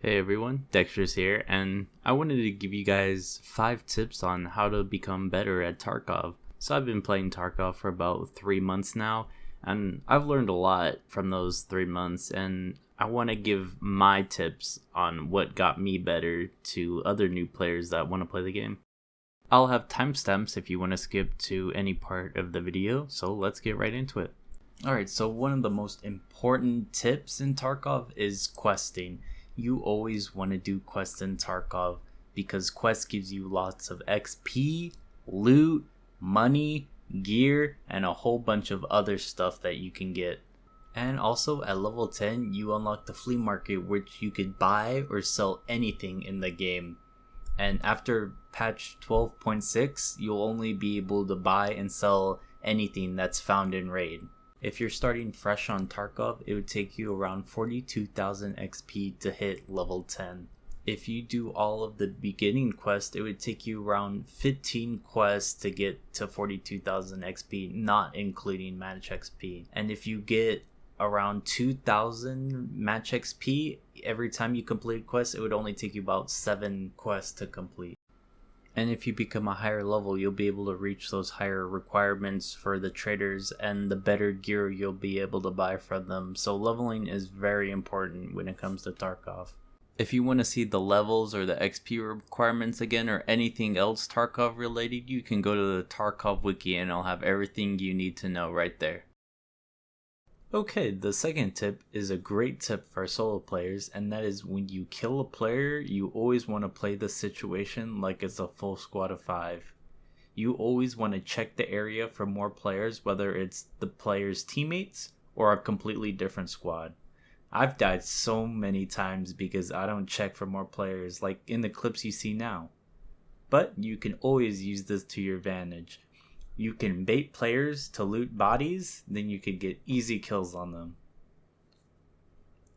Hey everyone, Dexterous here, and I wanted to give you guys 5 tips on how to become better at Tarkov. So I've been playing Tarkov for about 3 months now, and I've learned a lot from those 3 months, and I want to give my tips on what got me better to other new players that want to play the game. I'll have timestamps if you want to skip to any part of the video, so let's get right into it. Alright, so one of the most important tips in Tarkov is questing. You always want to do quests in Tarkov because quest gives you lots of XP, loot, money, gear, and a whole bunch of other stuff that you can get. And also at level 10 you unlock the flea market, which you could buy or sell anything in the game. And after patch 12.6 you'll only be able to buy and sell anything that's found in raid. If you're starting fresh on Tarkov, it would take you around 42,000 XP to hit level 10. If you do all of the beginning quests, it would take you around 15 quests to get to 42,000 XP, not including match XP. And if you get around 2,000 match XP every time you complete a quest, it would only take you about 7 quests to complete. And if you become a higher level, you'll be able to reach those higher requirements for the traders and the better gear you'll be able to buy from them. So leveling is very important when it comes to Tarkov. If you want to see the levels or the XP requirements again or anything else Tarkov related, you can go to the Tarkov wiki and I'll have everything you need to know right there. Okay, the second tip is a great tip for solo players, and that is when you kill a player, you always want to play the situation like it's a full squad of 5. You always want to check the area for more players, whether it's the player's teammates or a completely different squad. I've died so many times because I don't check for more players, like in the clips you see now. But you can always use this to your advantage. You can bait players to loot bodies, then you can get easy kills on them.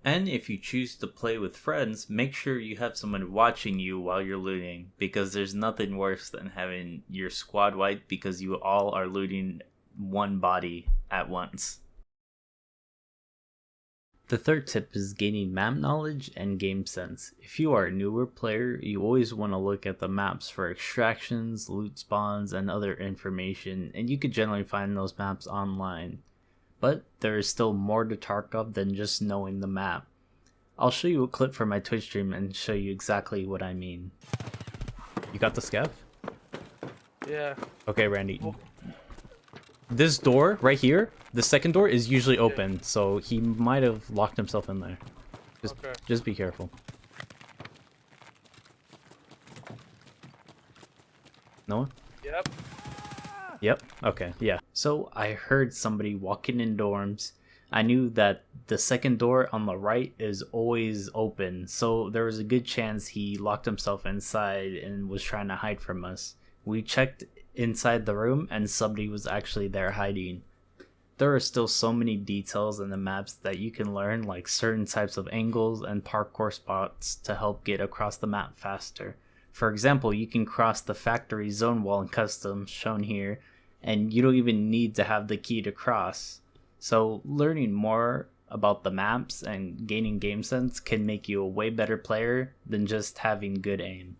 And if you choose to play with friends, make sure you have someone watching you while you're looting, because there's nothing worse than having your squad wiped because you all are looting one body at once. The third tip is gaining map knowledge and game sense. If you are a newer player, you always want to look at the maps for extractions, loot spawns, and other information, and you could generally find those maps online. But there is still more to Tarkov than just knowing the map. I'll show you a clip from my Twitch stream and show you exactly what I mean. You got the scav? Yeah. Okay, Randy. This door right here, the second door is usually open, so he might have locked himself in there. Just be careful. No one? Yep. Yep. Okay. Yeah. So I heard somebody walking in dorms. I knew that the second door on the right is always open, so there was a good chance he locked himself inside and was trying to hide from us. We checked inside the room and somebody was actually there hiding. There are still so many details in the maps that you can learn, like certain types of angles and parkour spots to help get across the map faster. For example, you can cross the factory zone wall in customs shown here, and you don't even need to have the key to cross. So learning more about the maps and gaining game sense can make you a way better player than just having good aim.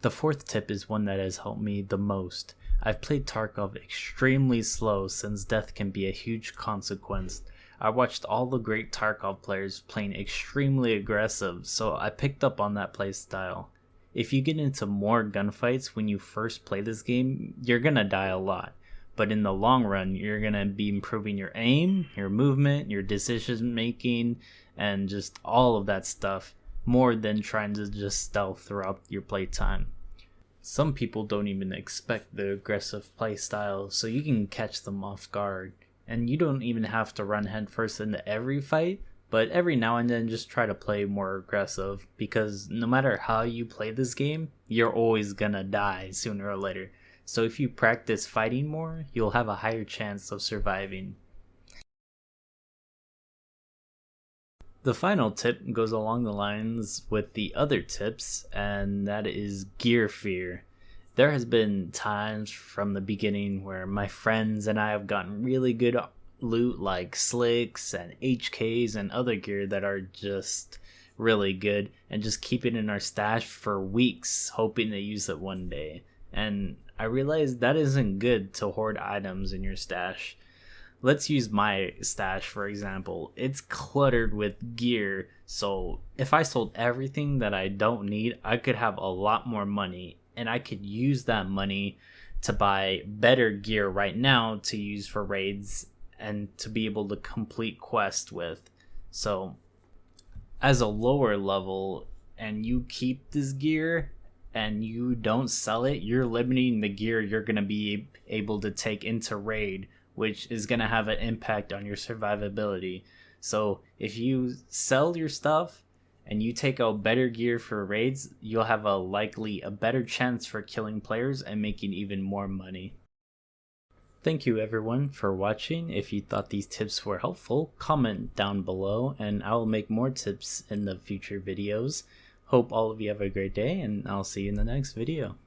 The fourth tip is one that has helped me the most. I've played Tarkov extremely slow since death can be a huge consequence. I watched all the great Tarkov players playing extremely aggressive, so I picked up on that playstyle. If you get into more gunfights when you first play this game, you're gonna die a lot. But in the long run, you're gonna be improving your aim, your movement, your decision making, and just all of that stuff, more than trying to just stealth throughout your playtime. Some people don't even expect the aggressive playstyle, so you can catch them off guard. And you don't even have to run headfirst into every fight, but every now and then just try to play more aggressive, because no matter how you play this game, you're always gonna die sooner or later. So if you practice fighting more, you'll have a higher chance of surviving. The final tip goes along the lines with the other tips, and that is gear fear. There has been times from the beginning where my friends and I have gotten really good loot like slicks and HKs and other gear that are just really good and just keep it in our stash for weeks, hoping to use it one day. And I realized that isn't good to hoard items in your stash. Let's use my stash for example. It's cluttered with gear, so if I sold everything that I don't need, I could have a lot more money, and I could use that money to buy better gear right now to use for raids and to be able to complete quests with. So as a lower level and you keep this gear and you don't sell it, you're limiting the gear you're going to be able to take into raid, which is going to have an impact on your survivability. So if you sell your stuff and you take out better gear for raids, you'll have a better chance for killing players and making even more money. Thank you everyone for watching. If you thought these tips were helpful, comment down below and I will make more tips in the future videos. Hope all of you have a great day, and I'll see you in the next video.